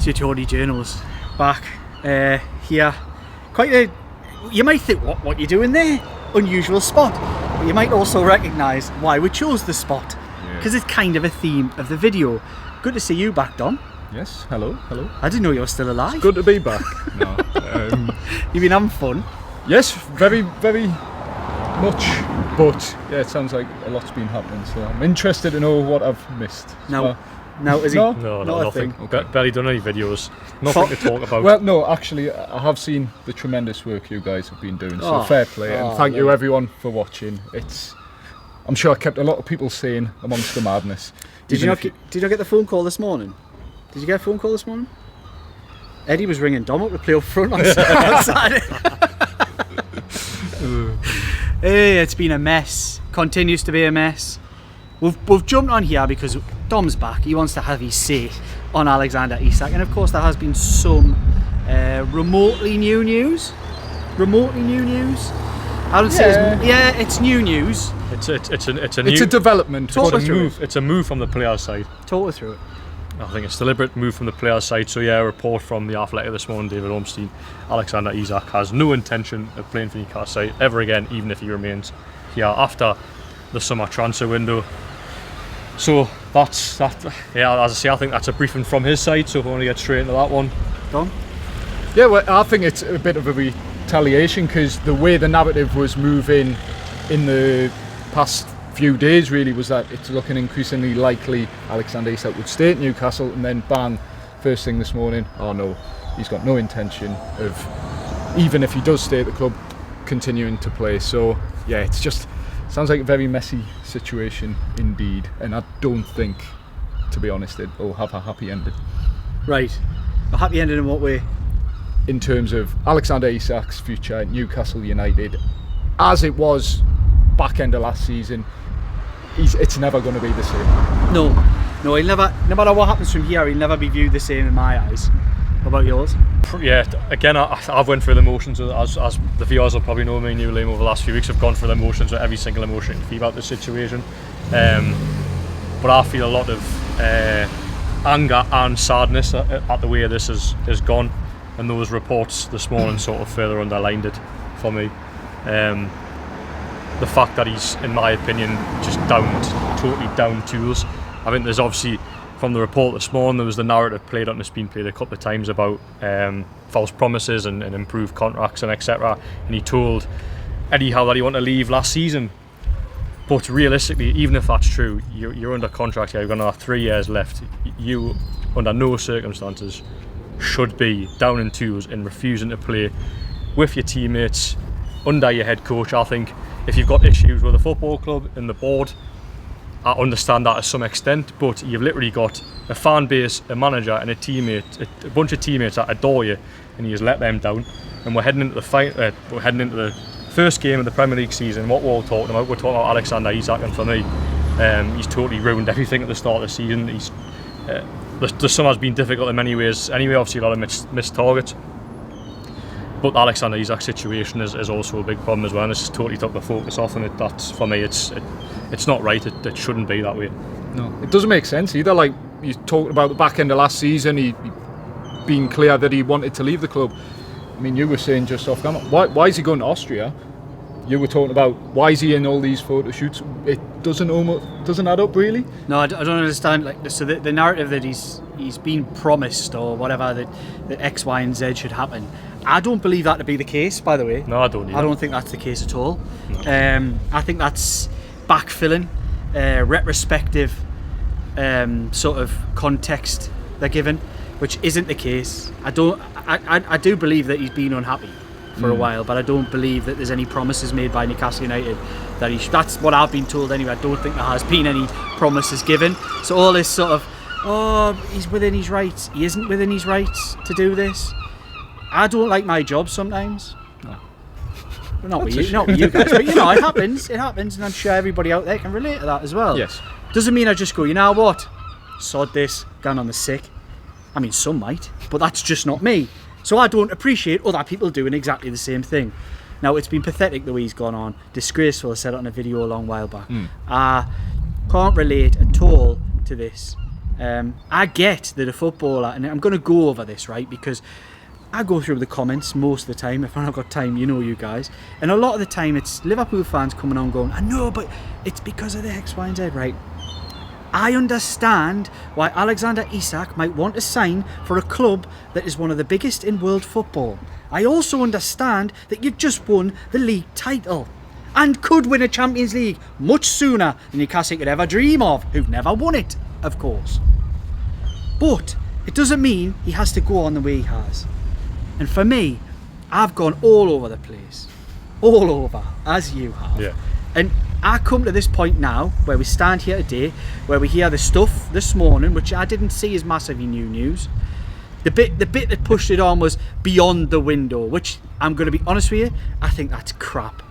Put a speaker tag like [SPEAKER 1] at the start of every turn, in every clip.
[SPEAKER 1] It's your Geordie Journals back here. You might think, what you doing there? Unusual spot. But you might also recognise why we chose the spot. Because it's kind of a theme of the video. Good to see you back, Dom.
[SPEAKER 2] Yes, hello.
[SPEAKER 1] I didn't know you were still alive.
[SPEAKER 2] It's good to be back. No,
[SPEAKER 1] You've been having fun?
[SPEAKER 2] yes, very, very much. But yeah, it sounds like a lot's been happening, so I'm interested to know what I've missed.
[SPEAKER 1] No, is he?
[SPEAKER 2] No?
[SPEAKER 3] No,
[SPEAKER 1] Not a
[SPEAKER 3] nothing.
[SPEAKER 1] thing.
[SPEAKER 2] Okay.
[SPEAKER 3] Barely done any videos. Nothing to talk about.
[SPEAKER 2] Well, no, actually, I have seen the tremendous work you guys have been doing, so fair play, and thank you everyone for watching. I'm sure I kept a lot of people sane amongst the madness.
[SPEAKER 1] Did you not get the phone call this morning? Did you get a phone call this morning? Eddie was ringing Dom up to play up front on Saturday. Hey, it's been a mess. Continues to be a mess. We've jumped on here because Dom's back. He wants to have his say on Alexander Isak, and of course there has been some remotely new news. I don't say it's new news.
[SPEAKER 3] It's a
[SPEAKER 2] development.
[SPEAKER 3] It's a move from the player's side.
[SPEAKER 1] Talk us through it.
[SPEAKER 3] I think it's a deliberate move from the player's side. So yeah, a report from the Athletic this morning, David Ormstein, Alexander Isak has no intention of playing for Newcastle side ever again, even if he remains here after the summer transfer window. So that's that. Yeah, as I say, I think that's a briefing from his side. So if we want to get straight into that one,
[SPEAKER 1] Dom?
[SPEAKER 2] Yeah, well, I think it's a bit of a retaliation because the way the narrative was moving in the past few days really was that it's looking increasingly likely Alexander Isak would stay at Newcastle, and then bang, first thing this morning, oh no, he's got no intention of, even if he does stay at the club, continuing to play. So yeah, it's just sounds like a very messy situation indeed, and I don't think, to be honest, it will have a happy ending.
[SPEAKER 1] Right, a happy ending in what way?
[SPEAKER 2] In terms of Alexander Isak's future at Newcastle United, as it was back end of last season, it's never going to be the same.
[SPEAKER 1] No, he'll never, no matter what happens from here, he'll never be viewed the same in my eyes. What about yours?
[SPEAKER 3] yeah, again, I've went through the motions as the viewers will probably know me and you, Liam, over the last few weeks. I've gone through the motions with every single emotion and feel about the situation. But I feel a lot of anger and sadness at the way this has gone, and those reports this morning sort of further underlined it for me. The fact that he's, in my opinion, just totally down tools. I think there's obviously, from the report this morning, there was the narrative played on, it's been played a couple of times about false promises and improved contracts and etc. And he told Eddie Howe that he wanted to leave last season. But realistically, even if that's true, you're under contract here, you're going to have 3 years left. You, under no circumstances, should be down in tools and refusing to play with your teammates, under your head coach. I think if you've got issues with the football club and the board, I understand that to some extent, but you've literally got a fan base, a manager and a bunch of teammates that adore you, and you just let them down. And we're heading into the first game of the Premier League season. What we're all talking about, we're talking about Alexander Isak, and for me, he's totally ruined everything at the start of the season. The summer's been difficult in many ways anyway, obviously a lot of missed targets. But the Alexander Isak situation is also a big problem as well, and it's just totally took the focus off, and that's, for me, it's not right. It shouldn't be that way.
[SPEAKER 2] No, it doesn't make sense either. Like you talked about the back end of last season, he being clear that he wanted to leave the club. I mean, you were saying just off camera, why is he going to Austria? You were talking about why is he in all these photo shoots? It doesn't add up really.
[SPEAKER 1] No, I don't understand. Like, so the narrative that he's been promised or whatever that X, Y, and Z should happen. I don't believe that to be the case, by the way.
[SPEAKER 3] No, I don't either.
[SPEAKER 1] I don't think that's the case at all.
[SPEAKER 3] No.
[SPEAKER 1] I think that's backfilling, retrospective sort of context they're given, which isn't the case. I do believe that he's been unhappy for a while, but I don't believe that there's any promises made by Newcastle United that that's what I've been told anyway. I don't think there has been any promises given. So all this sort of, he's within his rights, he isn't within his rights to do this. I don't like my job sometimes. No. Not with you guys, but you know, it happens, and I'm sure everybody out there can relate to that as well.
[SPEAKER 2] Yes.
[SPEAKER 1] Doesn't mean I just go, you know what, sod this, gone on the sick. I mean, some might, but that's just not me. So I don't appreciate other people doing exactly the same thing. Now, it's been pathetic the way he's gone on. Disgraceful, I said it on a video a long while back. I can't relate at all to this I get that a footballer, and I'm going to go over this, right, because I go through the comments most of the time. If I've got time, you guys. And a lot of the time it's Liverpool fans coming on going, I know, but it's because of the X, Y and Z, right? I understand why Alexander Isak might want to sign for a club that is one of the biggest in world football. I also understand that you've just won the league title and could win a Champions League much sooner than Newcastle could ever dream of, who've never won it, of course. But it doesn't mean he has to go on the way he has. And for me, I've gone all over the place. All over, as you have.
[SPEAKER 3] Yeah.
[SPEAKER 1] And I come to this point now, where we stand here today, where we hear the stuff this morning, which I didn't see as massively new news. The bit that pushed it on was beyond the window, which I'm going to be honest with you, I think that's crap.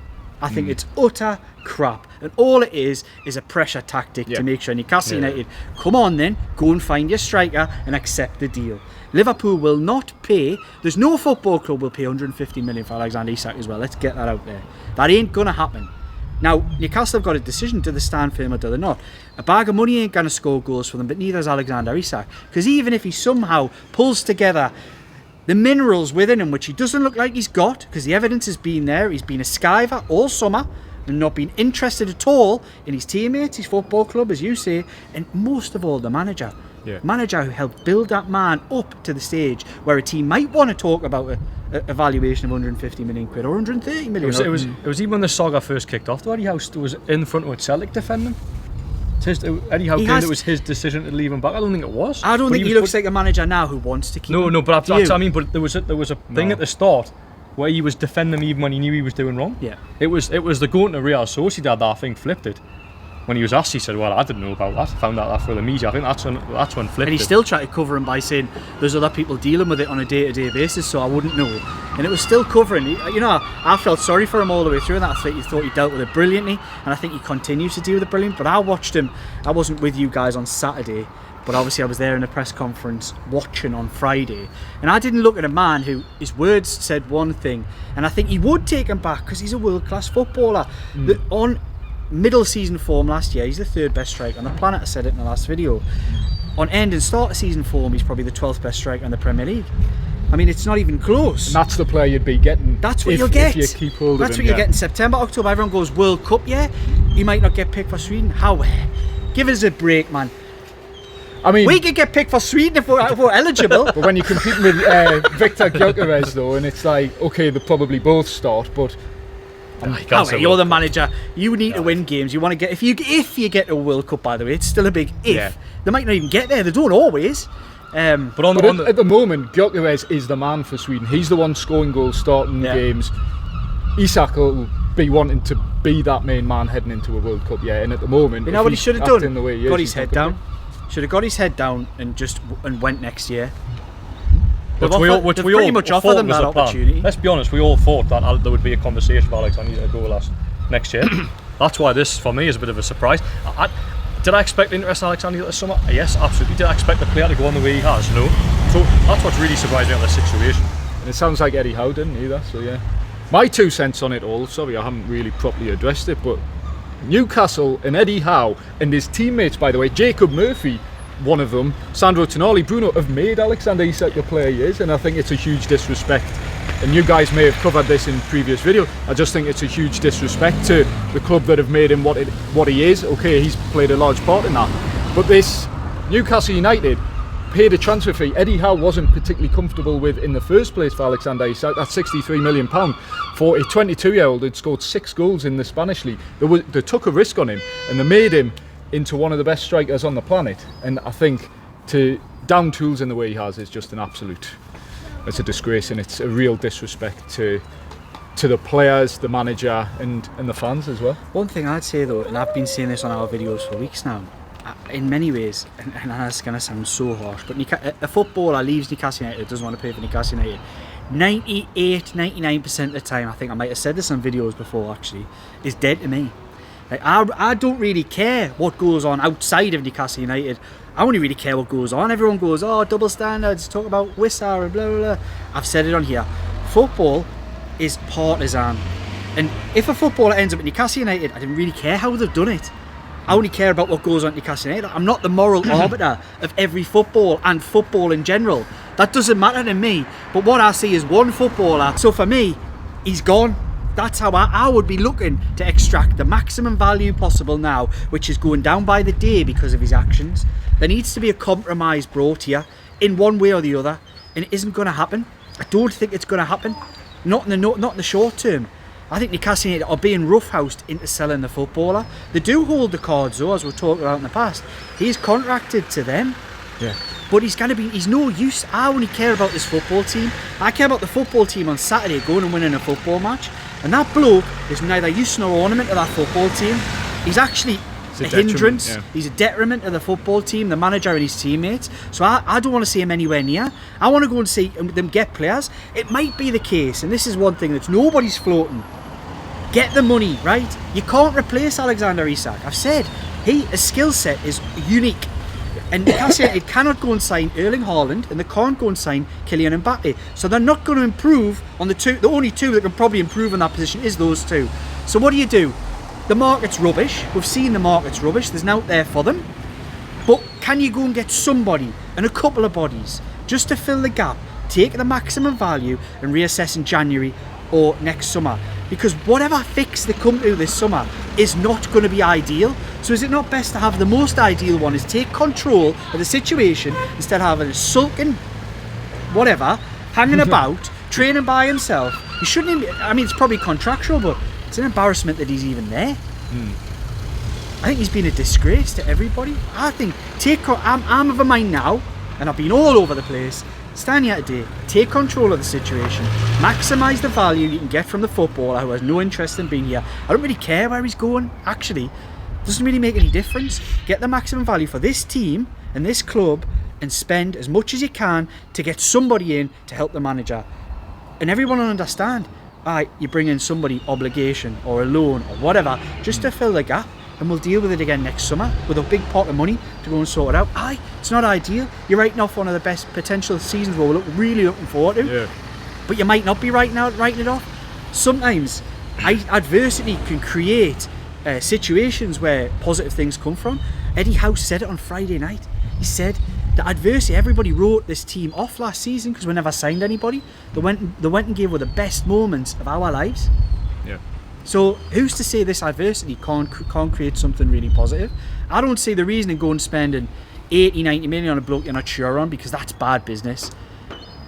[SPEAKER 1] I think it's utter crap. And all it is a pressure tactic to make sure Newcastle United, come on then, go and find your striker and accept the deal. Liverpool will not pay, there's no football club will pay 150 million for Alexander Isak as well. Let's get that out there. That ain't going to happen. Now, Newcastle have got a decision, do they stand firm or do they not? A bag of money ain't going to score goals for them, but neither is Alexander Isak. Because even if he somehow pulls together the minerals within him, which he doesn't look like he's got, because the evidence has been there, he's been a skiver all summer and not been interested at all in his teammates, his football club, as you say, and most of all, the manager.
[SPEAKER 3] Yeah.
[SPEAKER 1] Manager who helped build that man up to the stage where a team might want to talk about a valuation of 150 million quid or 130 million.
[SPEAKER 3] It was even when the saga first kicked off, though, Eddie Howe was in front of Celtic defending. Eddie Howe claimed it was his decision to leave him back. I don't think it was.
[SPEAKER 1] I don't think he looks like a manager now who wants to keep him.
[SPEAKER 3] No, but that's what I mean. But there was a thing at the start where he was defending him even when he knew he was doing wrong.
[SPEAKER 1] Yeah.
[SPEAKER 3] It was the going to Real Sociedad that I think flipped it. When he was asked, he said, "Well, I didn't know about that. I found out that through the media." I think that's when flipped.
[SPEAKER 1] And he still tried to cover him by saying there's other people dealing with it on a day-to-day basis, so I wouldn't know. And it was still covering. I felt sorry for him all the way through, and I thought he dealt with it brilliantly, and I think he continues to deal with it brilliantly. But I watched him. I wasn't with you guys on Saturday, but obviously I was there in a press conference watching on Friday, and I didn't look at a man who his words said one thing, and I think he would take him back because he's a world-class footballer. On middle season form last year, he's the 3rd best striker on the planet. I said it in the last video. On end and start of season form, he's probably the 12th best striker in the Premier League. I mean, it's not even close.
[SPEAKER 2] And that's the player you'd be getting.
[SPEAKER 1] That's what you'll get.
[SPEAKER 2] If you keep hold of him.
[SPEAKER 1] That's what you get in September, October. Everyone goes World Cup, yeah. He might not get picked for Sweden. How? Give us a break, man.
[SPEAKER 2] I mean,
[SPEAKER 1] we could get picked for Sweden if we're eligible.
[SPEAKER 2] But when you're competing with Victor Gyökeres, though, and it's like, okay, they probably both start, but
[SPEAKER 1] you're the manager. You need to win games. You want to get if you get a World Cup. By the way, it's still a big if.
[SPEAKER 3] Yeah.
[SPEAKER 1] They might not even get there. They don't always.
[SPEAKER 2] But at the moment, Gyökeres is the man for Sweden. He's the one scoring goals, starting games. Isak will be wanting to be that main man heading into a World Cup. Yeah, and at the moment,
[SPEAKER 1] you know what he should have done?
[SPEAKER 2] The way he
[SPEAKER 1] got his head down. Should have got his head down and went next year.
[SPEAKER 3] Which we all
[SPEAKER 1] pretty much offered them that opportunity.
[SPEAKER 3] Let's be honest, we all thought that there would be a conversation about Alexander to go next year. That's why this, for me, is a bit of a surprise. Did I expect interest in Alexander this summer? Yes, absolutely. Did I expect the player to go on the way he has? No. So that's what's really surprised me about this situation.
[SPEAKER 2] And it sounds like Eddie Howe didn't either, so yeah. My 2 cents on it all, sorry I haven't really properly addressed it, but Newcastle and Eddie Howe and his teammates, by the way, Jacob Murphy, one of them, Sandro Tonali, Bruno, have made Alexander Isak the player he is, and I think it's a huge disrespect. And you guys may have covered this in previous video. I just think it's a huge disrespect to the club that have made him what he is. Okay, he's played a large part in that. But this Newcastle United paid a transfer fee Eddie Howe wasn't particularly comfortable with in the first place for Alexander Isak. That's £63 million for a 22-year-old who'd scored 6 goals in the Spanish league. They took a risk on him and they made him into one of the best strikers on the planet, and I think to down tools in the way he has is just it's a disgrace, and it's a real disrespect to the players, the manager and the fans as well.
[SPEAKER 1] One thing I'd say though, and I've been saying this on our videos for weeks now, in many ways, and that's going to sound so harsh, but a footballer leaves Newcastle United, doesn't want to play for Newcastle United, 99% of the time, I think I might have said this on videos before actually, is dead to me. Like, I don't really care what goes on outside of Newcastle United. I only really care what goes on. Everyone goes, oh, double standards, talk about Wissar and blah, blah, blah. I've said it on here. Football is partisan. And if a footballer ends up at Newcastle United, I didn't really care how they've done it. I only care about what goes on at Newcastle United. I'm not the moral arbiter of every football and football in general. That doesn't matter to me. But what I see is one footballer. So for me, he's gone. That's how I would be looking to extract the maximum value possible now, which is going down by the day because of his actions. There needs to be a compromise brought here in one way or the other, and it isn't going to happen. I don't think it's going to happen. Not in the short term. I think Newcastle United are being roughhoused into selling the footballer. They do hold the cards though, as we've talked about in the past. He's contracted to them.
[SPEAKER 2] Yeah.
[SPEAKER 1] But he's no use. I only care about this football team. I care about the football team on Saturday going and winning a football match. And that bloke is neither use nor ornament to that football team. He's actually a hindrance. Yeah. He's a detriment to the football team, the manager and his teammates. So I don't want to see him anywhere near. I want to go and see them get players. It might be the case, and this is one thing that nobody's floating. Get the money, right? You can't replace Alexander Isak. I've said his skill set is unique. And Newcastle United cannot go and sign Erling Haaland, and they can't go and sign Kylian Mbappe. So they're not going to improve on the two. The only two that can probably improve in that position is those two. So what do? The market's rubbish. We've seen the market's rubbish. There's nothing there for them. But can you go and get somebody and a couple of bodies just to fill the gap, take the maximum value and reassess in January or next summer? Because whatever fix they come to this summer is not going to be ideal. So is it not best to have the most ideal one, is take control of the situation instead of having a sulking whatever hanging about training by himself? He shouldn't even, I mean, it's probably contractual, but it's an embarrassment that he's even there. I think he's been a disgrace to everybody. I think I'm of a mind now, and I've been all over the place. Stand here today, take control of the situation, maximise the value you can get from the footballer who has no interest in being here. I don't really care where he's going, actually. It doesn't really make any difference. Get the maximum value for this team and this club and spend as much as you can to get somebody in to help the manager. And everyone will understand. You bring in somebody, obligation or a loan or whatever, just to fill the gap. And we'll deal with it again next summer with a big pot of money to go and sort it out. It's not ideal. You're writing off one of the best potential seasons we're really looking forward to.
[SPEAKER 2] Yeah.
[SPEAKER 1] But you might not be writing it off. Sometimes adversity can create situations where positive things come from. Eddie Howe said it on Friday night. He said the adversity, everybody wrote this team off last season because we never signed anybody. They went and gave us the best moments of our lives.
[SPEAKER 2] Yeah.
[SPEAKER 1] So who's to say this adversity can't create something really positive? I don't see the reason in going and spending 80, 90 million on a bloke you're not sure on, because that's bad business.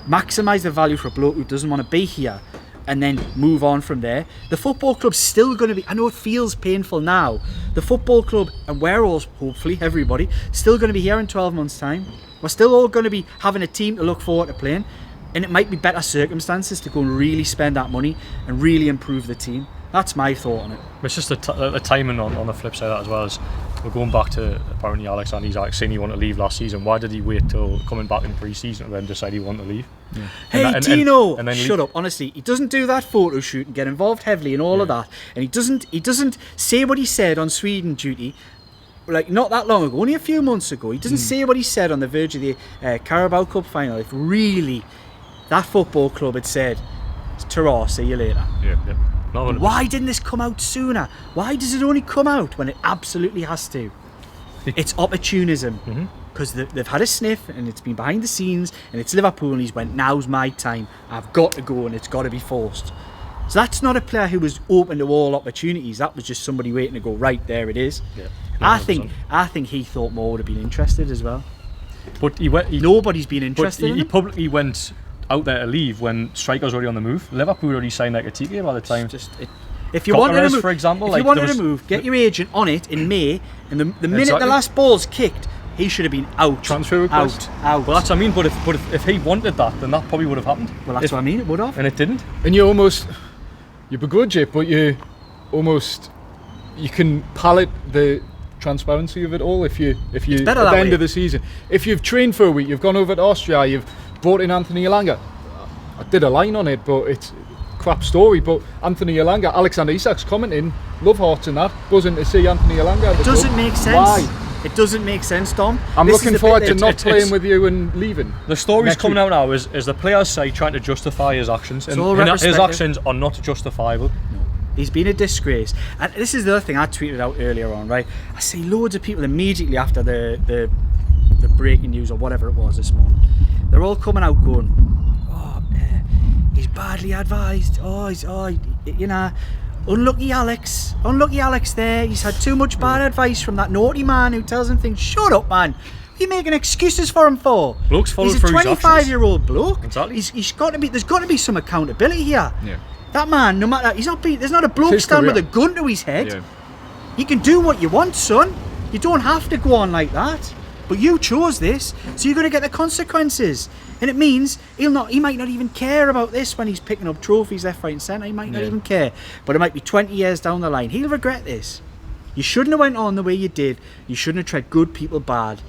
[SPEAKER 1] Maximise the value for a bloke who doesn't want to be here and then move on from there. The football club's still going to be, I know it feels painful now, the football club, and we're all, hopefully everybody, still going to be here in 12 months time. We're still all going to be having a team to look forward to playing, and it might be better circumstances to go and really spend that money and really improve the team. That's my thought on it.
[SPEAKER 3] It's just the timing on the flip side of that as well. As we're going back to apparently Alexander Isak saying he wanted to leave last season. Why did he wait till coming back in pre-season and then decide he wanted to leave?
[SPEAKER 1] Yeah. Hey Tino, shut up. Honestly, he doesn't do that photo shoot and get involved heavily in all of that, and he doesn't say what he said on Sweden duty. Like not that long ago, only a few months ago, he doesn't say what he said on the verge of the Carabao Cup final. If really that football club had said, "Ta-ra, see you later."
[SPEAKER 3] Yeah.
[SPEAKER 1] Why didn't this come out sooner? Why does it only come out when it absolutely has to? It's opportunism. Because they've had a sniff and it's been behind the scenes and it's Liverpool and he's went, now's my time. I've got to go and it's got to be forced. So that's not a player who was open to all opportunities. That was just somebody waiting to go, right, there it is. Yeah, I think he thought more would have been interested as well.
[SPEAKER 3] But
[SPEAKER 1] nobody's been interested in
[SPEAKER 3] he
[SPEAKER 1] him.
[SPEAKER 3] publicly went out there to leave when strikers already on the move. Liverpool already signed like a ticket by the time.
[SPEAKER 1] If you wanted to move,
[SPEAKER 3] for example,
[SPEAKER 1] if you wanted to move, get your agent on it in May, and the minute the last ball's kicked, he should have been out.
[SPEAKER 3] Transfer request.
[SPEAKER 1] Out.
[SPEAKER 3] Well, that's what I mean. But if he wanted that, then that probably would have happened.
[SPEAKER 1] Well, that's what I mean. It would have,
[SPEAKER 3] and it didn't.
[SPEAKER 2] And you begrudge it, but you can palate the transparency of it all. If you at the end of the season, if you've trained for a week, you've gone over to Austria, you've brought in Anthony Elanga. I did a line on it, but it's a crap story. But Anthony Elanga, Alexander Isak's commenting, love hearts and that, buzzing to see Anthony Elanga.
[SPEAKER 1] It doesn't make sense.
[SPEAKER 2] Why?
[SPEAKER 1] It doesn't make sense, Tom.
[SPEAKER 2] I'm looking forward to not playing with you and leaving.
[SPEAKER 3] The story's coming out now is the player's side trying to justify his actions, and his actions are not justifiable.
[SPEAKER 1] He's been a disgrace. And this is the other thing I tweeted out earlier on, right? I see loads of people immediately after the breaking news or whatever it was this morning. They're all coming out going, he's badly advised. Unlucky Alex there. He's had too much bad advice from that naughty man who tells him things. Shut up, man. What are you making excuses for him for?
[SPEAKER 3] Bloke's followed
[SPEAKER 1] He's a
[SPEAKER 3] through his actions.
[SPEAKER 1] 25-year-old bloke.
[SPEAKER 3] Exactly.
[SPEAKER 1] There's got to be some accountability here.
[SPEAKER 2] Yeah.
[SPEAKER 1] That man, no matter, there's not a bloke standing with a gun to his head.
[SPEAKER 2] Yeah.
[SPEAKER 1] You can do what you want, son. You don't have to go on like that. But you chose this, so you're going to get the consequences. And it means he might not even care about this when he's picking up trophies left, right and centre. He might not even care. But it might be 20 years down the line. He'll regret this. You shouldn't have went on the way you did. You shouldn't have treated good people bad.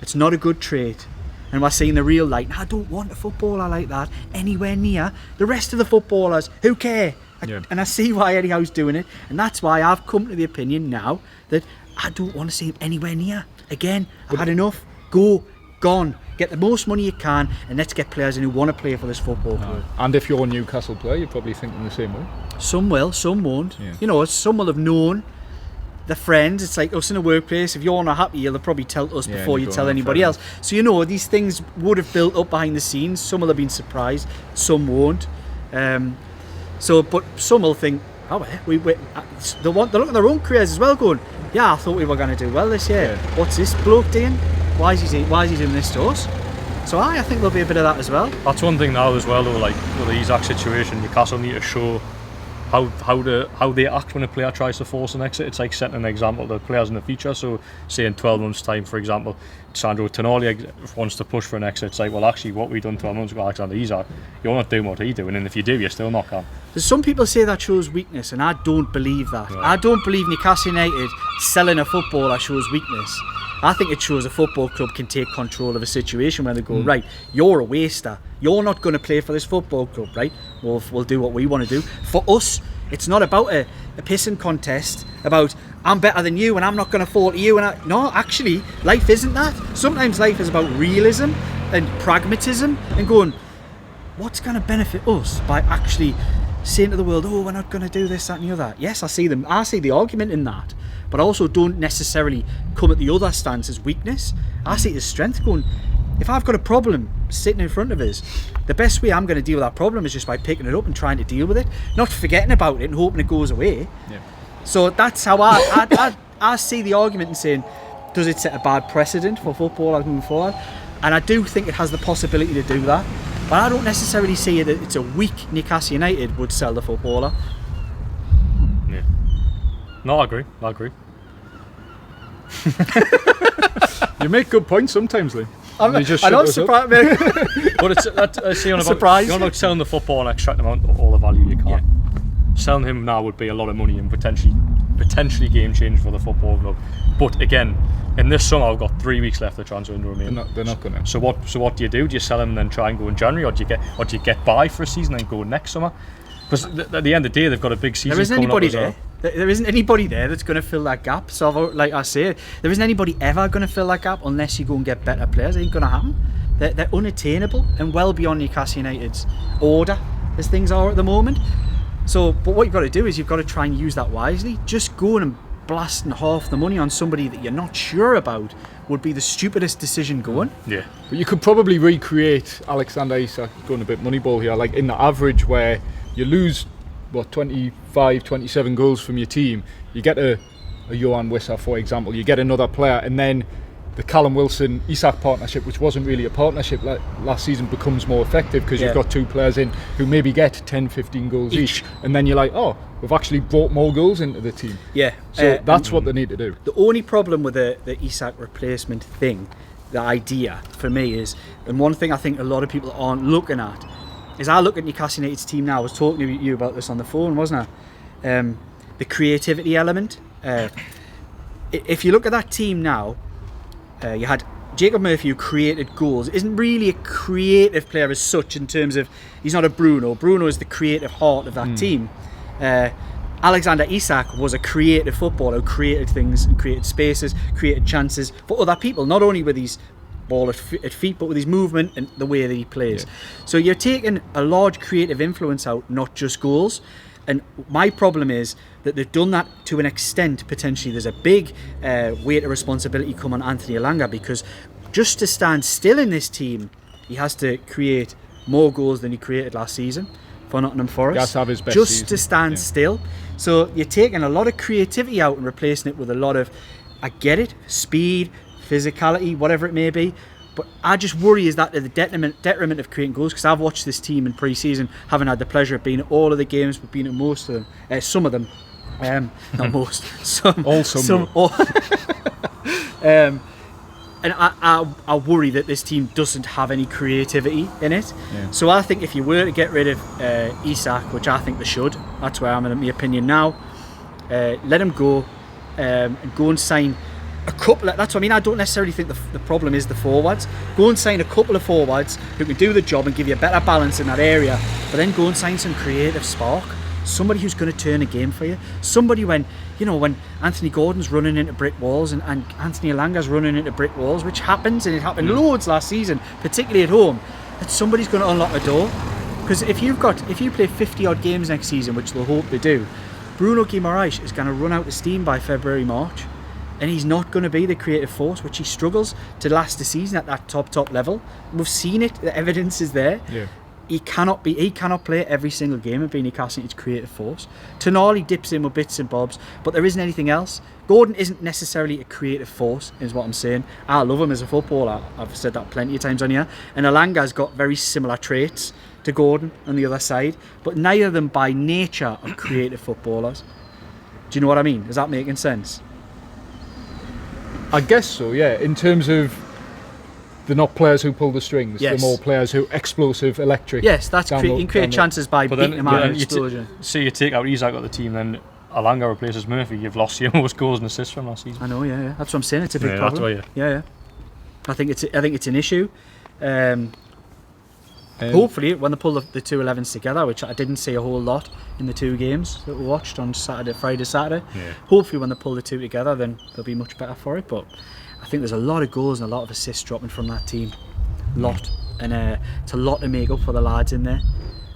[SPEAKER 1] It's not a good trait. And we're seeing the real light. I don't want a footballer like that anywhere near the rest of the footballers who care. And I see why Eddie Howe's doing it. And that's why I've come to the opinion now that I don't want to see him anywhere near. Again, I've had enough. Gone. Get the most money you can, and let's get players in who want to play for this football club.
[SPEAKER 2] And if you're a Newcastle player, you're probably thinking the same way.
[SPEAKER 1] Some will, some won't.
[SPEAKER 2] Yeah.
[SPEAKER 1] Some will have known. The friends, it's like us in a workplace. If you're not happy, you'll probably tell us before you tell anybody else. So these things would have built up behind the scenes. Some will have been surprised, some won't. But some will think, they look at their own careers as well, going, I thought we were going to do well this year.
[SPEAKER 2] Yeah.
[SPEAKER 1] What's this bloke doing? Why is he doing this to us? So I think there'll be a bit of that as well.
[SPEAKER 3] That's one thing now as well, though. Like with the Isak situation, Newcastle need to show how they act when a player tries to force an exit. It's like setting an example to players in the future. So say in 12 months time, for example, Sandro Tonali wants to push for an exit. It's like, well, actually what we done 12 months ago, Alexander Isak, you're not doing what he's doing, and if you do, you're still not calm.
[SPEAKER 1] There's some people say that shows weakness, and I don't believe that.
[SPEAKER 3] Right.
[SPEAKER 1] I don't believe Newcastle United selling a footballer shows weakness. I think it shows a football club can take control of a situation when they go, right, you're a waster. You're not going to play for this football club, right? We'll do what we want to do. For us, it's not about a pissing contest about I'm better than you and I'm not going to fall to you. No, actually, life isn't that. Sometimes life is about realism and pragmatism and going, what's going to benefit us by actually saying to the world, we're not going to do this, that and the other. Yes, I see the argument in that. But I also don't necessarily come at the other stance as weakness. I see it as strength, going, if I've got a problem sitting in front of us, the best way I'm going to deal with that problem is just by picking it up and trying to deal with it, not forgetting about it and hoping it goes away. Yeah. So that's how I see the argument and saying, does it set a bad precedent for footballers moving forward? And I do think it has the possibility to do that. But I don't necessarily see that it's a weak Newcastle United would sell the footballer.
[SPEAKER 3] Yeah. No, I agree.
[SPEAKER 2] You make good points sometimes, Lee.
[SPEAKER 1] I'm not surprised.
[SPEAKER 3] But it's you're
[SPEAKER 1] surprised.
[SPEAKER 3] You're not selling the football and extracting all the value you can. Yeah. Selling him now would be a lot of money and potentially game change for the football club. But again, in this summer I've got 3 weeks left of the transfer window remaining.
[SPEAKER 2] They're not going to.
[SPEAKER 3] So what do you do? Do you sell him and then try and go in January, or do you get by for a season and go next summer? Because at the end of the day, they've got a big season.
[SPEAKER 1] There isn't
[SPEAKER 3] coming
[SPEAKER 1] anybody
[SPEAKER 3] up as
[SPEAKER 1] there.
[SPEAKER 3] well.
[SPEAKER 1] There isn't anybody there that's going to fill that gap. So, like I say, there isn't anybody ever going to fill that gap unless you go and get better players. It ain't going to happen. They're unattainable and well beyond Newcastle United's order as things are at the moment. So, but what you've got to do is you've got to try and use that wisely. Just going and blasting half the money on somebody that you're not sure about would be the stupidest decision going.
[SPEAKER 3] Yeah.
[SPEAKER 2] But you could probably recreate Alexander Isak, going a bit Moneyball here, like in the average where you lose 25, 27 goals from your team, you get a Johan Wissa, for example, you get another player, and then the Callum Wilson-Isak partnership, which wasn't really a partnership last season, becomes more effective because you've got two players in who maybe get 10, 15 goals each, and then you're like, we've actually brought more goals into the team.
[SPEAKER 1] Yeah.
[SPEAKER 2] So that's what they need to do.
[SPEAKER 1] The only problem with the Isak replacement thing, the idea for me is, and one thing I think a lot of people aren't looking at, is I look at Newcastle United's team now. I was talking to you about this on the phone, wasn't I? The creativity element. If you look at that team now, you had Jacob Murphy, who created goals. Isn't really a creative player as such in terms of, he's not a Bruno. Bruno is the creative heart of that team. Alexander Isak was a creative footballer who created things and created spaces, created chances for other people, not only with his ball at feet, but with his movement and the way that he plays. So you're taking a large creative influence out, not just goals. And my problem is that they've done that to an extent. Potentially there's a big weight of responsibility come on Anthony Elanga, because just to stand still in this team, he has to create more goals than he created last season for Nottingham Forest.
[SPEAKER 2] He has to have his best
[SPEAKER 1] just
[SPEAKER 2] season.
[SPEAKER 1] to stand still. So you're taking a lot of creativity out and replacing it with a lot of, I get it, speed, physicality, whatever it may be. But I just worry is that the detriment of creating goals, because I've watched this team in pre-season, having had the pleasure of being at all of the games, but being at most of them, some of them, not most, some, and I worry that this team doesn't have any creativity in it. Yeah. So I think if you were to get rid of Isak, which I think they should, that's where I'm in my opinion now, let him go and go and sign a couple of, that's what I mean. I don't necessarily think the problem is the forwards. Go and sign a couple of forwards who can do the job and give you a better balance in that area, but then go and sign some creative spark. Somebody who's going to turn a game for you. Somebody when Anthony Gordon's running into brick walls and Anthony Elanga's running into brick walls, which happens, and it happened loads last season, particularly at home, that somebody's going to unlock a door. Because if you play 50 odd games next season, which they'll hope they do, Bruno Guimaraes is going to run out of steam by February, March. And he's not going to be the creative force, which he struggles to last the season at that top level. We've seen it. The evidence is there.
[SPEAKER 2] Yeah.
[SPEAKER 1] He cannot play every single game and be Newcastle United's creative force. Tonali dips in with bits and bobs, but there isn't anything else. Gordon isn't necessarily a creative force, is what I'm saying. I love him as a footballer. I've said that plenty of times on here. And Elanga's got very similar traits to Gordon on the other side, but neither of them by nature are creative footballers. Do you know what I mean? Is that making sense?
[SPEAKER 2] I guess so, yeah. In terms of they're not players who pull the strings,
[SPEAKER 1] yes.
[SPEAKER 2] They're more players who explosive, electric.
[SPEAKER 1] Yes, that's you can create chances by beating them out of an explosion.
[SPEAKER 3] You take out Isak out of the team, then Elanga replaces Murphy. You've lost your most goals and assists from last season.
[SPEAKER 1] I know, yeah. That's what I'm saying. It's a big
[SPEAKER 3] problem.
[SPEAKER 1] That's why, yeah. I think it's an issue. Hopefully, when they pull the two 11s together, which I didn't see a whole lot in the two games that we watched on Friday, Saturday. Yeah. Hopefully, when they pull the two together, then they'll be much better for it. But I think there's a lot of goals and a lot of assists dropping from that team. Lot. And it's a lot to make up for the lads in there.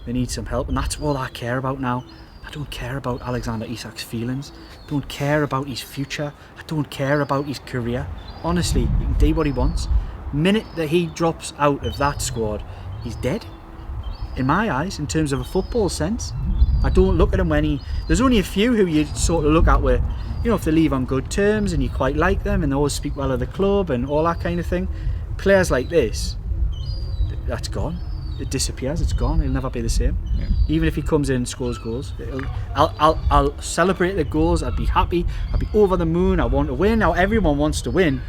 [SPEAKER 1] They need some help, and that's all I care about now. I don't care about Alexander Isak's feelings. I don't care about his future. I don't care about his career. Honestly, he can do what he wants. Minute that he drops out of that squad, he's dead. In my eyes, in terms of a football sense. I don't look at him there's only a few who you sort of look at where, if they leave on good terms and you quite like them and they always speak well of the club and all that kind of thing. Players like this, that's gone. It disappears, it's gone. He'll never be the same. Yeah. Even if he comes in and scores goals, I'll celebrate the goals. I'd be happy. I'd be over the moon. I want to win. Now everyone wants to win,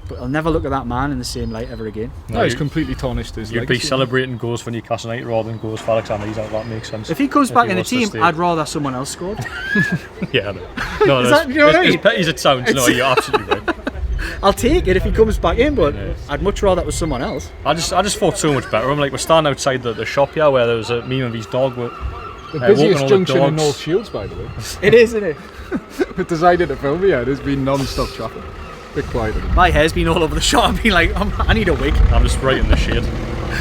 [SPEAKER 1] but I'll never look at that man in the same light ever again.
[SPEAKER 2] No, he's completely tarnished his
[SPEAKER 3] legacy. You'd be celebrating goals for Newcastle United rather than goals for Alexander Isak. That makes sense.
[SPEAKER 1] If he comes back in the team, I'd rather someone else scored.
[SPEAKER 3] Yeah, no, as petty as it sounds, no, you're absolutely right.
[SPEAKER 1] I'll take it if he comes back in, but I'd much rather it was someone else.
[SPEAKER 3] I just thought so much better. I'm like, we're standing outside the shop here where there was a meme of his dog.
[SPEAKER 2] The busiest junction in North Shields, by the way.
[SPEAKER 1] It is, isn't it?
[SPEAKER 2] We decided to film here. There's been non-stop traffic. Bit quiet.
[SPEAKER 1] My hair's been all over the shop. I've been like, I need a wig.
[SPEAKER 3] I'm just right in the shade.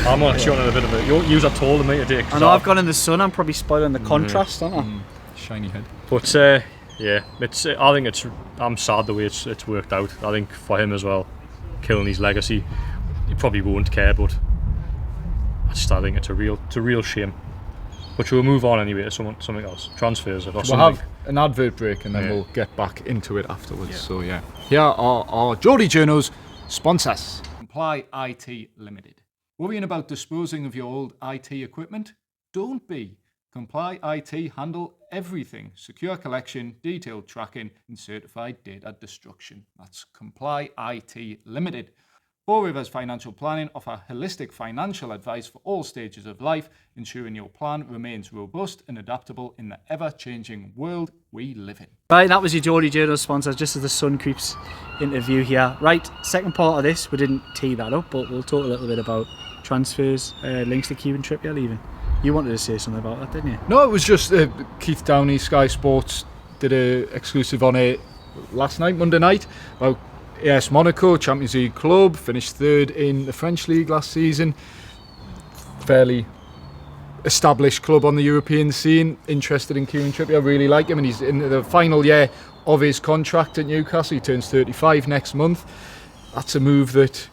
[SPEAKER 3] I'm actually on a bit of a. You're taller than me today.
[SPEAKER 1] I know I've gone in the sun. I'm probably spoiling the contrast, aren't I?
[SPEAKER 2] Shiny head.
[SPEAKER 3] But yeah, I'm sad the way it's worked out. I think for him as well, killing his legacy, he probably won't care. But I think it's a real shame. But we'll move on anyway to something else. Transfers. We'll
[SPEAKER 2] have an advert break and then we'll get back into it afterwards. Yeah. So yeah, here are our Geordie Journos sponsors. Comply IT Limited. Worrying about disposing of your old IT equipment? Don't be. Comply IT handle everything. Secure collection, detailed tracking and certified data destruction. That's Comply IT Limited. Four Rivers Financial Planning offer holistic financial advice for all stages of life, ensuring your plan remains robust and adaptable in the ever-changing world we live in. Right, that was your Geordie Journos sponsor, just as the sun creeps into view here. Right, second part of this, we didn't tee that up, but we'll talk a little bit about transfers, links to Kieran Trippier leaving. You wanted to say something about that, didn't you? No, it was just Keith Downey, Sky Sports, did an exclusive on it last night, Monday night, about AS Monaco, Champions League club, finished third in the French league last season. Fairly established club on the European scene, interested in Kieran Trippier. I really like him, and he's in the final year of his contract at Newcastle. He turns 35 next month. That's a move that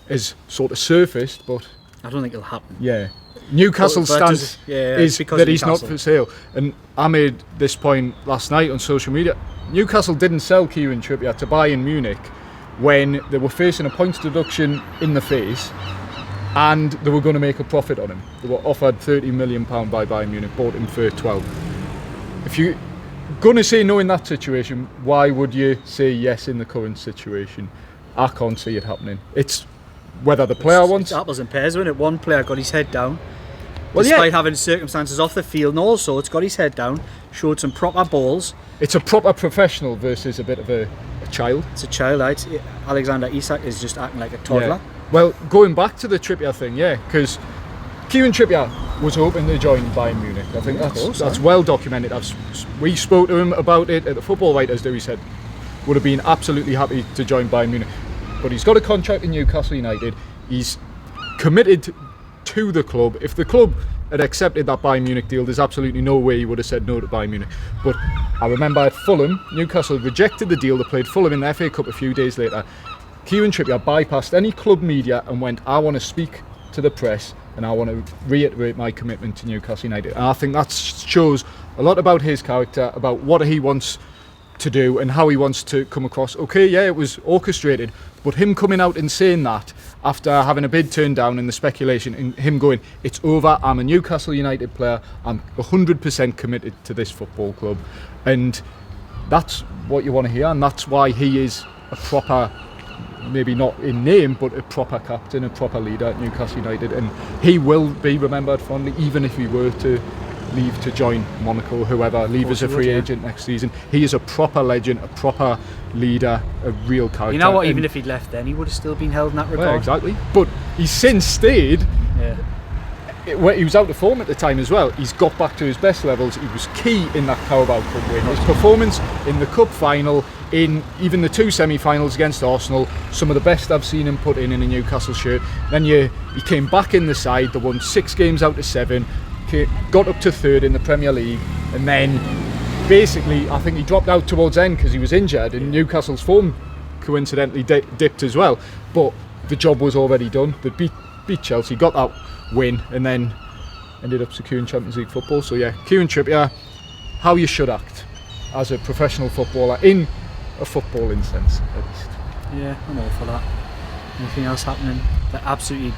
[SPEAKER 2] has sort of surfaced, but
[SPEAKER 1] I don't think it'll happen.
[SPEAKER 2] yeah. Newcastle's stance is that he's not for sale. And I made this point last night on social media. Newcastle didn't sell Kieran Trippier to Bayern Munich when they were facing a points deduction in the face and they were going to make a profit on him. They were offered £30 million by Bayern Munich, bought him for 12. If you're going to say no in that situation, why would you say yes in the current situation? I can't see it happening. It's whether the player wants...
[SPEAKER 1] It's apples and pears, isn't it? One player got his head down, despite having circumstances off the field, and also it's got his head down, showed some proper balls.
[SPEAKER 2] It's a proper professional versus a bit of a child.
[SPEAKER 1] It's a child, right? Alexander Isak is just acting like a toddler.
[SPEAKER 2] Yeah. Well, going back to the Trippier thing, because Kieran Trippier was hoping to join Bayern Munich. I think that's well documented. We spoke to him about it at the Football Writers' Day. He said would have been absolutely happy to join Bayern Munich, but he's got a contract in Newcastle United. He's committed to the club. If the club had accepted that Bayern Munich deal, there's absolutely no way he would have said no to Bayern Munich. But I remember at Fulham, Newcastle rejected the deal. They played Fulham in the FA Cup a few days later. Kieran Trippier bypassed any club media and went, I want to speak to the press and I want to reiterate my commitment to Newcastle United. And I think that shows a lot about his character, about what he wants to do and how he wants to come across. Okay, yeah, it was orchestrated, but him coming out and saying that after having a bid turned down and the speculation and him going, it's over, I'm a Newcastle United player, I'm 100% committed to this football club, and that's what you want to hear, and that's why he is a proper, maybe not in name, but a proper captain, a proper leader at Newcastle United, and he will be remembered fondly even if he were to leave to join Monaco, whoever, leave as a free agent next season. He is a proper legend, a proper leader, a real character.
[SPEAKER 1] You know what, even if he'd left then, he would have still been held in that regard.
[SPEAKER 2] Well, exactly. But he's since stayed. Yeah. He was out of form at the time as well. He's got back to his best levels. He was key in that Carabao Cup win. His performance in the Cup final, in even the two semi-finals against Arsenal, some of the best I've seen him put in a Newcastle shirt. Then he came back in the side. They won 6 games out of 7. Got up to 3rd in the Premier League, and then basically I think he dropped out towards end because he was injured, and Newcastle's form coincidentally dipped as well, but the job was already done. They beat Chelsea, got that win, and then ended up securing Champions League football. So yeah, Kieran Trippier, how you should act as a professional footballer in a footballing sense at least.
[SPEAKER 1] Yeah, I'm all for that. Anything else happening? That absolutely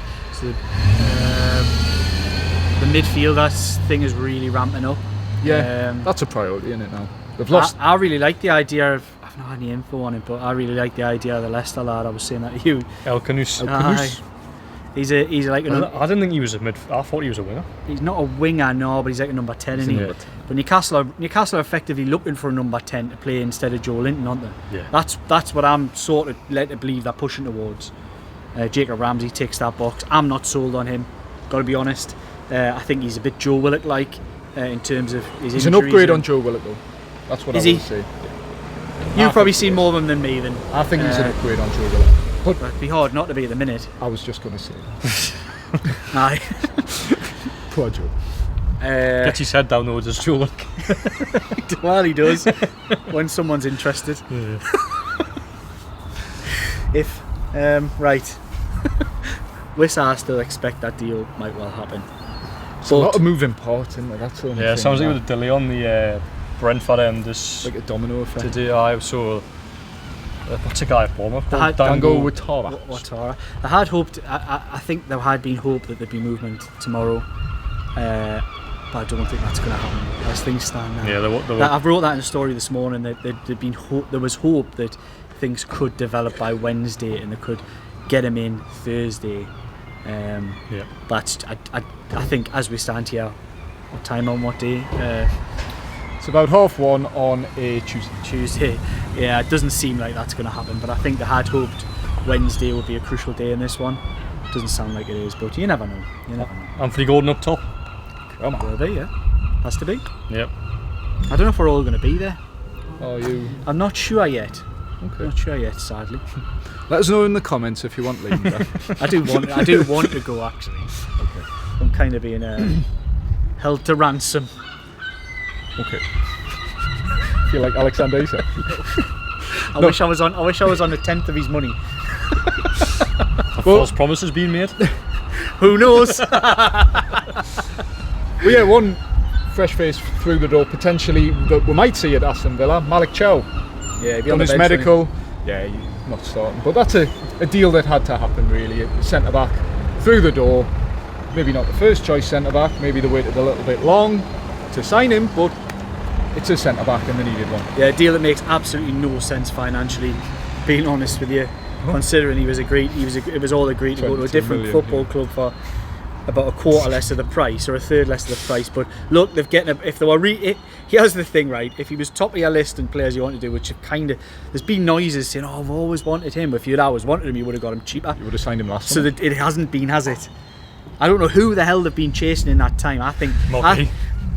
[SPEAKER 1] the midfield thing is really ramping up.
[SPEAKER 2] Yeah, that's a priority, isn't it now? They've lost.
[SPEAKER 1] I really like the idea of, I've not had any info on it, but I really like the idea of the Leicester lad. I was saying that to you.
[SPEAKER 3] El Canous.
[SPEAKER 1] He's like
[SPEAKER 3] I didn't think he was a mid. I thought he was a winger.
[SPEAKER 1] He's not a winger, no, but he's like a number 10, isn't he? But Newcastle are effectively looking for a number 10 to play instead of Joe Linton, aren't they?
[SPEAKER 3] Yeah.
[SPEAKER 1] That's what I'm sort of led to believe they're pushing towards. Jacob Ramsey ticks that box. I'm not sold on him, got to be honest. I think he's a bit Joe Willock-like in terms of his
[SPEAKER 2] He's an upgrade on Joe Willock, though. That's what I would say.
[SPEAKER 1] You've probably seen more of him than me, then.
[SPEAKER 2] I think he's an upgrade on Joe Willock.
[SPEAKER 1] But it'd be hard not to be at the minute.
[SPEAKER 2] I was just going to say that.
[SPEAKER 1] Aye.
[SPEAKER 2] Poor Joe.
[SPEAKER 3] Gets his head down though, does Joe Willock?
[SPEAKER 1] Well, he does when someone's interested.
[SPEAKER 3] Yeah.
[SPEAKER 1] If right. I still expect that deal might well happen.
[SPEAKER 2] It's a lot of moving parts, isn't there? That's the only thing.
[SPEAKER 3] Sounds like with a delay on the Brentford end. This
[SPEAKER 2] like a domino effect.
[SPEAKER 3] Today, so what's a guy at Bournemouth called?
[SPEAKER 2] Dango Ouattara.
[SPEAKER 1] I had hoped. I think there had been hope that there'd be movement tomorrow, but I don't think that's going to happen as things stand now.
[SPEAKER 3] Yeah,
[SPEAKER 1] I wrote that in a story this morning that there'd been hope. There was hope that things could develop by Wednesday and they could get him in Thursday. But I think as we stand here, what time on what day?
[SPEAKER 2] It's about 1:30 on a
[SPEAKER 1] Tuesday. Yeah, it doesn't seem like that's going to happen, but I think they had hoped Wednesday would be a crucial day in this one. Doesn't sound like it is, but you never know.
[SPEAKER 3] Anthony Gordon up top.
[SPEAKER 1] Come on. Will be, yeah. Has to be.
[SPEAKER 3] Yep.
[SPEAKER 1] I don't know if we're all going to be there.
[SPEAKER 2] Are you?
[SPEAKER 1] I'm not sure yet.
[SPEAKER 2] Okay.
[SPEAKER 1] Not sure yet, sadly.
[SPEAKER 2] Let us know in the comments if you want Linda.
[SPEAKER 1] I do want to go actually.
[SPEAKER 2] Okay.
[SPEAKER 1] I'm kind of being held to ransom.
[SPEAKER 2] Okay. Feel like Alexander Isak.
[SPEAKER 1] I wish I was on a tenth of his money.
[SPEAKER 3] False promises being made.
[SPEAKER 1] Who knows?
[SPEAKER 2] Well, yeah, one fresh face through the door potentially that we might see at Aston Villa, Malik Chow.
[SPEAKER 1] Yeah, he'd be
[SPEAKER 2] On
[SPEAKER 1] on the
[SPEAKER 2] his
[SPEAKER 1] bench,
[SPEAKER 2] medical. Yeah, he's not starting. But that's a deal that had to happen, really. Centre back through the door. Maybe not the first choice centre back. Maybe they waited a little bit long to sign him, but it's a centre back and they needed one.
[SPEAKER 1] Yeah, a deal that makes absolutely no sense financially. Being honest with you, considering it was all agreed to go to a
[SPEAKER 2] 22
[SPEAKER 1] different
[SPEAKER 2] million,
[SPEAKER 1] football club for about a quarter less of the price or a third less of the price. But look, they've getting if they were here's the thing, right? If he was top of your list and players you want to do, which have kind of there's been noises saying, "Oh, I've always wanted him." If you'd always wanted him, you would have got him cheaper.
[SPEAKER 2] You would have signed him last
[SPEAKER 1] So
[SPEAKER 2] summer.
[SPEAKER 1] that it hasn't been, has it? I don't know who the hell they've been chasing in that time. I think.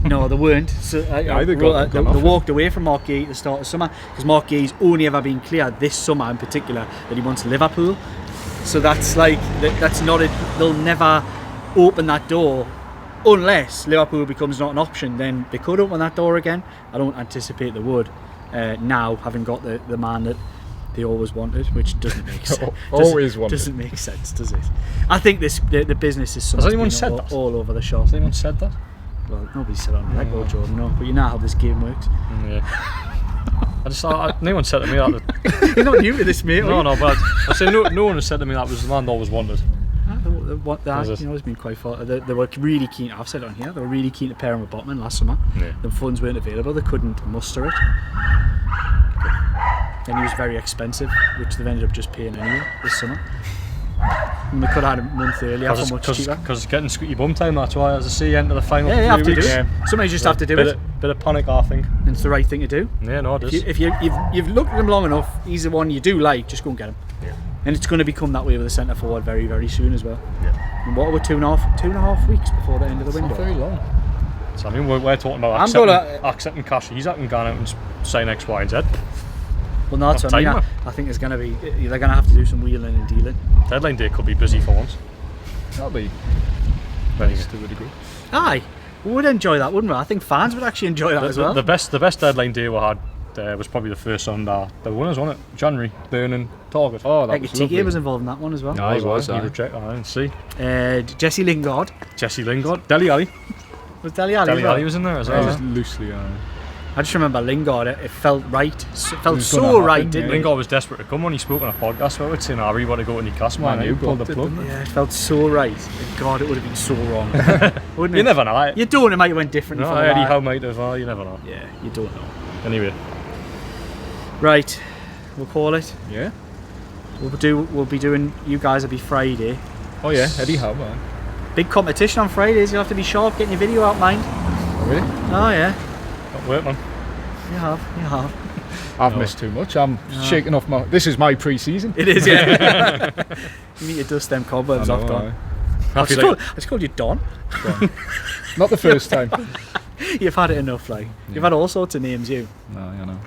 [SPEAKER 1] No, they weren't. So they walked away from Mark Gay at the start of summer because Mark Gay's only ever been clear this summer in particular that he wants Liverpool. So that's like that's not it. They'll never open that door unless Liverpool becomes not an option. Then they could open that door again. I don't anticipate they would. Now having got the man that they always wanted, which doesn't make sense. Doesn't make sense, does it? I think the business is
[SPEAKER 3] Has anyone said that?
[SPEAKER 1] all over the shop.
[SPEAKER 3] Has anyone said that?
[SPEAKER 1] Well, nobody said on record, Jordan, no. But you know how this game works.
[SPEAKER 3] Yeah. I just thought no one said to me that.
[SPEAKER 1] You're not new to this, mate.
[SPEAKER 3] No, but I say no one has said to me that was the man they always wanted.
[SPEAKER 1] It's been quite far. They were really keen. I've said it on here. They were really keen to pair him with Botman last summer.
[SPEAKER 3] Yeah.
[SPEAKER 1] The funds weren't available. They couldn't muster it. Then he was very expensive, which they've ended up just paying anyway this summer. And we could have had a month earlier for much cheaper.
[SPEAKER 3] Because it's getting squeaky bum time, that's why, as I say, into the final.
[SPEAKER 1] Yeah, you have to
[SPEAKER 3] 3
[SPEAKER 1] do
[SPEAKER 3] weeks.
[SPEAKER 1] it. Sometimes you just have to do it.
[SPEAKER 3] Bit of panic, I think.
[SPEAKER 1] And it's the right thing to do.
[SPEAKER 3] Yeah, no, it is.
[SPEAKER 1] If you've looked at him long enough, he's the one you do like, just go and get him.
[SPEAKER 3] Yeah.
[SPEAKER 1] And it's going to become that way with the centre forward very, very soon as well.
[SPEAKER 3] Yeah.
[SPEAKER 1] And what are we, 2.5 weeks before the end of the window?
[SPEAKER 2] Not very long.
[SPEAKER 3] So I mean, we're talking about accepting cash. He's not going to go out and sign X, Y, and Z.
[SPEAKER 1] Well, no, that's what I mean. I think there's going to be, they're going to have to do some wheeling and dealing.
[SPEAKER 3] Deadline day could be busy for once.
[SPEAKER 2] That'll be
[SPEAKER 3] Very
[SPEAKER 2] nice
[SPEAKER 3] good.
[SPEAKER 2] to a degree.
[SPEAKER 1] Aye, we would enjoy that, wouldn't we? I think fans would actually enjoy that as well.
[SPEAKER 3] The best deadline day we had was probably the first on the winners, wasn't it? January, Burning, Target.
[SPEAKER 2] Oh, that was lovely.
[SPEAKER 1] TK was involved in that one as well.
[SPEAKER 2] No, he was.
[SPEAKER 3] He rejected. I didn't see.
[SPEAKER 1] Jesse Lingard.
[SPEAKER 3] Jesse Lingard. Dele Alli.
[SPEAKER 1] Was Dele Alli?
[SPEAKER 3] Dele Alli was in there as well.
[SPEAKER 2] Just loosely.
[SPEAKER 1] I just remember Lingard. It felt right. It felt
[SPEAKER 2] was
[SPEAKER 1] so
[SPEAKER 2] gonna
[SPEAKER 1] right,
[SPEAKER 2] happen,
[SPEAKER 1] didn't it?
[SPEAKER 3] Lingard was desperate to come on. He spoke on a podcast about it, saying, "I really want to go to Newcastle."
[SPEAKER 2] Man,
[SPEAKER 3] Man,
[SPEAKER 2] you
[SPEAKER 3] he pulled the
[SPEAKER 2] blocked it,
[SPEAKER 3] plug.
[SPEAKER 2] didn't
[SPEAKER 1] Yeah, it felt so right. God, it would have been so wrong, wouldn't it?
[SPEAKER 3] You never know.
[SPEAKER 1] You don't know, it might have went different.
[SPEAKER 3] No,
[SPEAKER 1] from
[SPEAKER 3] Eddie
[SPEAKER 1] that.
[SPEAKER 3] Howe might have. You never know.
[SPEAKER 1] Yeah, you don't know.
[SPEAKER 3] Anyway,
[SPEAKER 1] Right, we'll call it.
[SPEAKER 2] Yeah.
[SPEAKER 1] We'll be doing. You guys will be Friday.
[SPEAKER 2] Oh yeah, Eddie Howe, man.
[SPEAKER 1] Big competition on Fridays. You'll have to be sharp getting your video out, mind.
[SPEAKER 2] Oh really?
[SPEAKER 1] Oh yeah,
[SPEAKER 3] got work, man.
[SPEAKER 1] you have.
[SPEAKER 2] I've missed too much. I'm shaking off my. This is my pre-season.
[SPEAKER 1] It is, yeah. You need to dust them cobwebs off, Don. I just called you Don.
[SPEAKER 2] Not the first time.
[SPEAKER 1] You've had it enough, like. You've had all sorts of names, you.
[SPEAKER 2] No, you know.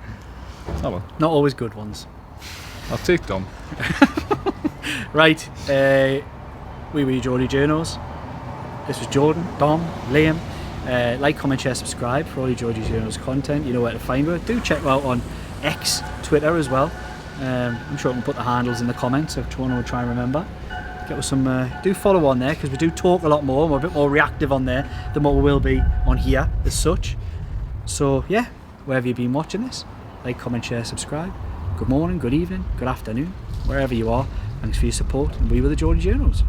[SPEAKER 2] Oh well.
[SPEAKER 1] Not always good ones.
[SPEAKER 2] I'll take Dom.
[SPEAKER 1] Right, we were your Geordie Journos. This was Jordan, Dom, Liam. Like, comment, share, subscribe for all your Geordie Journos content. You know where to find her. Do check her out on X, Twitter as well. I'm sure I can put the handles in the comments if you want to try and remember. Get us some. Do follow on there because we do talk a lot more. We're a bit more reactive on there than what we will be on here as such. So yeah, wherever you've been watching this, like, comment, share, subscribe. Good morning, good evening, good afternoon, wherever you are. Thanks for your support, and we were the Geordie Journos.